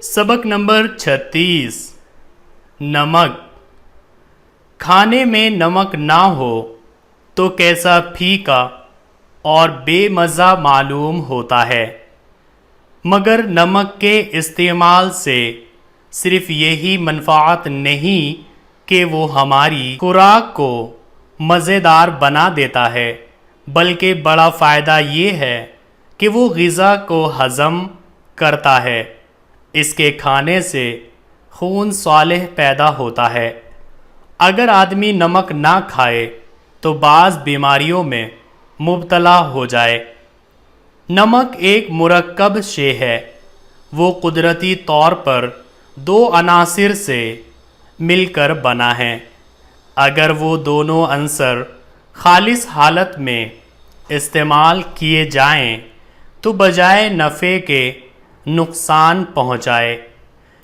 سبق نمبر 36 نمک۔ کھانے میں نمک نہ ہو تو کیسا پھیکا اور بے مزہ معلوم ہوتا ہے، مگر نمک کے استعمال سے صرف یہی منفعت نہیں کہ وہ ہماری خوراک کو مزیدار بنا دیتا ہے، بلکہ بڑا فائدہ یہ ہے کہ وہ غذا کو ہضم کرتا ہے۔ اس کے کھانے سے خون صالح پیدا ہوتا ہے۔ اگر آدمی نمک نہ کھائے تو بعض بیماریوں میں مبتلا ہو جائے۔ نمک ایک مرکب شے ہے، وہ قدرتی طور پر 2 عناصر سے مل کر بنا ہے۔ اگر وہ دونوں عنصر خالص حالت میں استعمال کیے جائیں تو بجائے نفع کے نقصان پہنچائے۔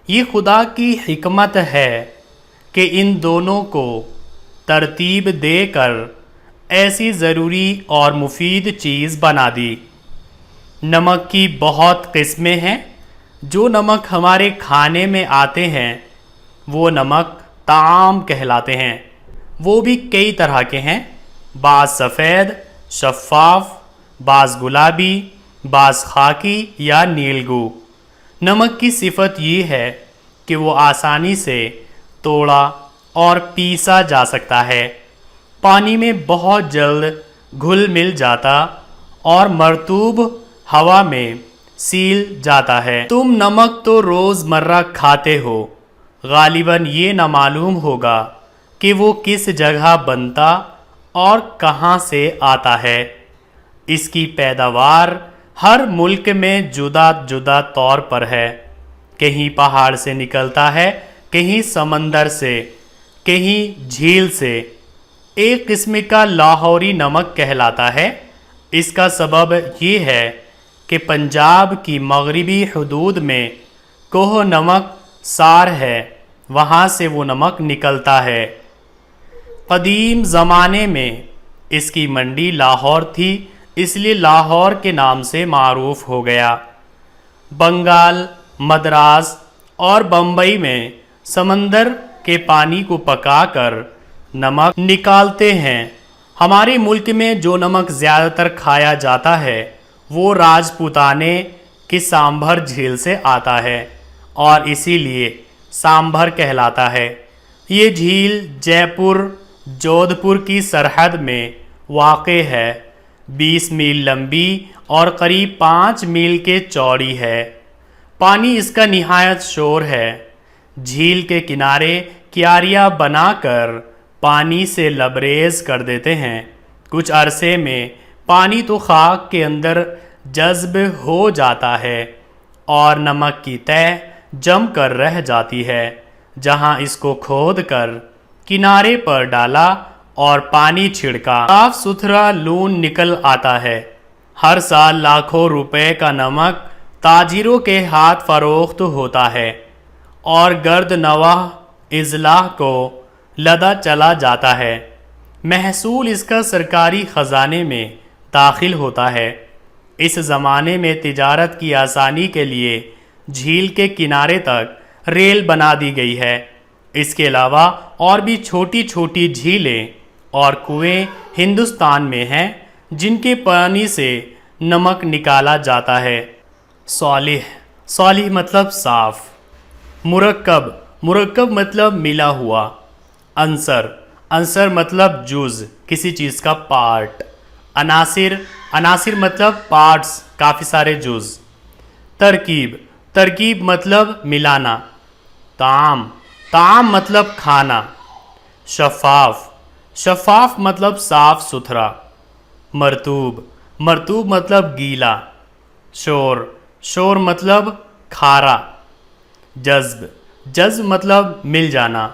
یہ خدا کی حکمت ہے کہ ان دونوں کو ترتیب دے کر ایسی ضروری اور مفید چیز بنا دی۔ نمک کی بہت قسمیں ہیں۔ جو نمک ہمارے کھانے میں آتے ہیں وہ نمک طعام کہلاتے ہیں۔ وہ بھی کئی طرح کے ہیں، بعض سفید، شفاف، بعض گلابی، بعض خاکی یا نیلگو۔ نمک کی صفت یہ ہے کہ وہ آسانی سے توڑا اور پیسا جا سکتا ہے، پانی میں بہت جلد گھل مل جاتا اور مرطوب ہوا میں سیل جاتا ہے۔ تم نمک تو روز مرہ کھاتے ہو، غالباً یہ نہ معلوم ہوگا کہ وہ کس جگہ بنتا اور کہاں سے آتا ہے۔ اس کی پیداوار ہر ملک میں جدا جدا طور پر ہے۔ کہیں پہاڑ سے نکلتا ہے، کہیں سمندر سے، کہیں جھیل سے۔ ایک قسم کا لاہوری نمک کہلاتا ہے۔ اس کا سبب یہ ہے کہ پنجاب کی مغربی حدود میں کوہ نمک سار ہے، وہاں سے وہ نمک نکلتا ہے۔ قدیم زمانے میں اس کی منڈی لاہور تھی، اس لیے لاہور کے نام سے معروف ہو گیا۔ بنگال، مدراس اور بمبئی میں سمندر کے پانی کو پکا کر نمک نکالتے ہیں۔ ہمارے ملک میں جو نمک زیادہ تر کھایا جاتا ہے وہ راجپوتانے کی سامبھر جھیل سے آتا ہے اور اسی لیے سامبھر کہلاتا ہے۔ یہ جھیل جے پور جودھ پور کی سرحد میں واقع ہے، 20 میل لمبی اور قریب 5 میل کے چوڑی ہے۔ پانی اس کا نہایت شور ہے۔ جھیل کے کنارے کیاریاں بنا کر پانی سے لبریز کر دیتے ہیں۔ کچھ عرصے میں پانی تو خاک کے اندر جذب ہو جاتا ہے اور نمک کی تہ جم کر رہ جاتی ہے۔ جہاں اس کو کھود کر کنارے پر ڈالا اور پانی چھڑکا، صاف ستھرا لون نکل آتا ہے۔ ہر سال لاکھوں روپے کا نمک تاجروں کے ہاتھ فروخت ہوتا ہے اور گرد نواح اضلاع کو لدا چلا جاتا ہے۔ محصول اس کا سرکاری خزانے میں داخل ہوتا ہے۔ اس زمانے میں تجارت کی آسانی کے لیے جھیل کے کنارے تک ریل بنا دی گئی ہے۔ اس کے علاوہ اور بھی چھوٹی چھوٹی جھیلیں اور کنویں ہندوستان میں ہیں جن کے پانی سے نمک نکالا جاتا ہے۔ صالح، صالح مطلب صاف۔ مرکب، مرکب مطلب ملا ہوا۔ عنصر، عنصر مطلب جز، کسی چیز کا پارٹ۔ عناصر، عناصر مطلب پارٹس، کافی سارے جز۔ ترکیب، ترکیب مطلب ملانا۔ طعام، طعام مطلب کھانا۔ شفاف، شفاف مطلب صاف ستھرا۔ مرطوب، مرطوب مطلب گیلا۔ شور، شور مطلب کھارا۔ جذب، جذب مطلب مل جانا۔